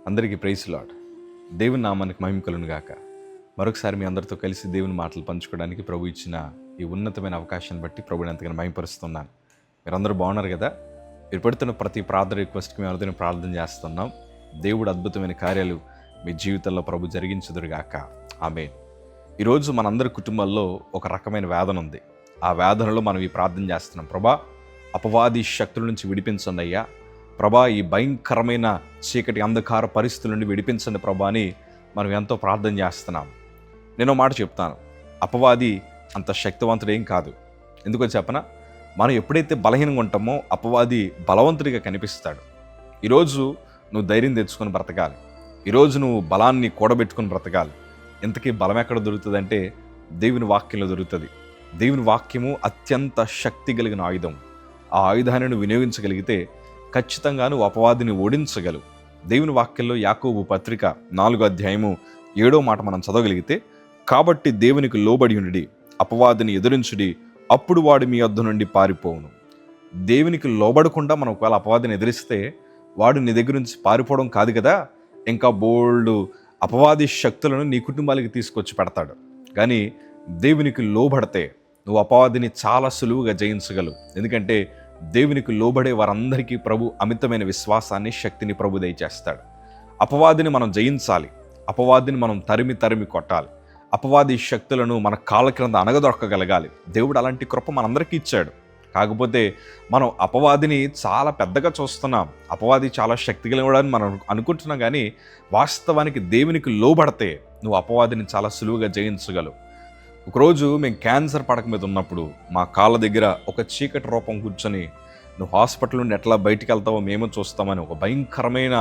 అందరికీ praise lord. దేవుని నామానికి మహిమ కలుగును గాక. మరొకసారి మీ అందరితో కలిసి దేవుని మాటలు పంచుకోవడానికి ప్రభు ఇచ్చిన ఈ ఉన్నతమైన అవకాశాన్ని బట్టి ప్రభుని ఎంతగానో మహిమపరుస్తున్నాను. మీరందరూ బాగున్నారు కదా? మీరు పెడుతున్న ప్రతి ప్రార్థన రిక్వెస్ట్కి మేము అందరినీ ప్రార్థన చేస్తున్నాం. దేవుడు అద్భుతమైన కార్యాలు మీ జీవితంలో ప్రభు జరిగించుదురుగాక. ఆమేన్. ఈరోజు మనందరి కుటుంబాల్లో ఒక రకమైన వేదన ఉంది. ఆ వేదనలో మనం ఈ ప్రార్థన చేస్తున్నాం. ప్రభా, అపవాది శక్తుల నుంచి విడిపించండి అయ్యా. ప్రభా, ఈ భయంకరమైన చీకటి అంధకార పరిస్థితుల నుండి విడిపించండి ప్రభా అని మనం ఎంతో ప్రార్థన చేస్తున్నాం. నేను మాట చెప్తాను, అపవాది అంత శక్తివంతుడు ఏం కాదు. ఎందుకో చెప్పనా? మనం ఎప్పుడైతే బలహీనంగా ఉంటామో అపవాది బలవంతుడిగా కనిపిస్తాడు. ఈరోజు నువ్వు ధైర్యం తెచ్చుకొని బ్రతకాలి. ఈరోజు నువ్వు బలాన్ని కూడబెట్టుకొని బ్రతకాలి. ఇంతకీ బలం ఎక్కడ దొరుకుతుందంటే దేవుని వాక్యంలో దొరుకుతుంది. దేవుని వాక్యము అత్యంత శక్తి కలిగిన ఆయుధం. ఆ ఆయుధాన్ని నువ్వు వినియోగించగలిగితే ఖచ్చితంగా నువ్వు అపవాదిని ఓడించగలవు. దేవుని వాక్యంలో యాకోబు పత్రిక 4వ అధ్యాయము 7వ మాట మనం చదవగలిగితే, కాబట్టి దేవునికి లోబడి ఉండి అపవాదిని ఎదిరించుడి, అప్పుడు వాడు మీ యొద్ద నుండి పారిపోవును. దేవునికి లోబడకుండా మనం ఒకవేళ అపవాదిని ఎదిరిస్తే వాడు నీ దగ్గర నుంచి పారిపోవడం కాదు కదా, ఇంకా బోల్డ్ అపవాది శక్తులను నీ కుటుంబాలకి తీసుకొచ్చి పెడతాడు. కానీ దేవునికి లోబడితే నువ్వు అపవాదిని చాలా సులువుగా జయించగలవు. ఎందుకంటే దేవునికి లోబడే వారందరికీ ప్రభు అమితమైన విశ్వాసాన్ని, శక్తిని ప్రభు దయచేస్తాడు. అపవాదిని మనం జయించాలి. అపవాదిని మనం తరిమి కొట్టాలి. అపవాది శక్తులను మన కాళ్ళ క్రింద అణగదొక్కగలగాలి. దేవుడు అలాంటి కృప మనందరికీ ఇచ్చాడు. కాకపోతే మనం అపవాదిని చాలా పెద్దగా చూస్తున్నాం. అపవాది చాలా శక్తి కలిగినవాడని మనం అనుకుంటున్నాం. కానీ వాస్తవానికి దేవునికి లోబడితే నువ్వు అపవాదిని చాలా సులువుగా జయించగలవు. ఒకరోజు మేము క్యాన్సర్ పడక మీద ఉన్నప్పుడు మా కాళ్ళ దగ్గర ఒక చీకటి రూపం కూర్చొని, నువ్వు హాస్పిటల్ నుండి ఎట్లా బయటికి వెళ్తావో మేము చూస్తామని ఒక భయంకరమైన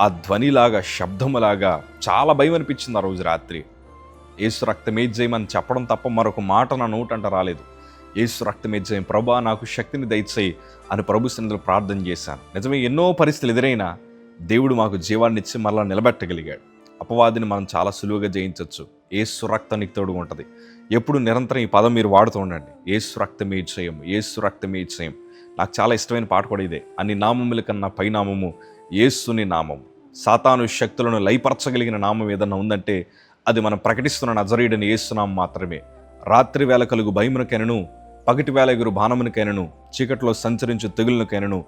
ఆ ధ్వనిలాగా, శబ్దములాగా చాలా భయం అనిపించింది ఆ రోజు రాత్రి. యేసు రక్తమేజ్జేయమని చెప్పడం తప్ప మరొక మాట నా నోటంట రాలేదు. యేసు రక్తమేజ్జేయం, ప్రభా నాకు శక్తిని దయచేయి అని ప్రభు సన్నిధిలో ప్రార్థన చేశాను. నిజమే, ఎన్నో పరిస్థితులు ఎదురైనా దేవుడు మాకు జీవాన్ని ఇచ్చి మరలా నిలబెట్టగలిగాడు. అపవాదిని మనం చాలా సులువుగా జయించవచ్చు. యేసు రక్తం నీకు తోడుగా ఉంటుంది. ఎప్పుడు నిరంతరం ఈ పదం మీరు వాడుతూ ఉండండి. యేసు రక్తమే జయం, యేసు రక్తమే జయం. నాకు చాలా ఇష్టమైన పాట కూడా ఇదే. అన్ని నామముల కన్నా పైనామము యేసుని నామము. సాతాను శక్తులను లయపరచగలిగిన నామం ఏదన్నా ఉందంటే అది మనం ప్రకటిస్తున్న నజరేయుడైన యేసునామం మాత్రమే. రాత్రి వేళ కలుగు భయమునకైనను, పగటి వేళ ఎగురు బాణమునికైనను, చీకట్లో సంచరించు తెగులునికైనను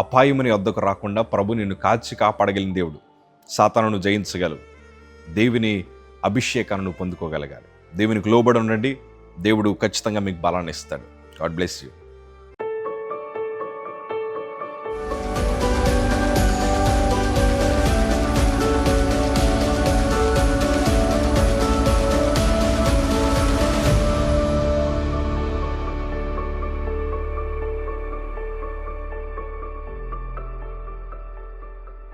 అపాయముని వద్దకు రాకుండా ప్రభు నిన్ను కాచి కాపాడగలిగిన దేవుడు. సాతానును జయించగలవు. దేవుని అభిషేకాన్ని పొందుకోగలగాలి. దేవునికి లోబడి ఉండండి. దేవుడు ఖచ్చితంగా మీకు బలాన్ని ఇస్తాడు. God bless you.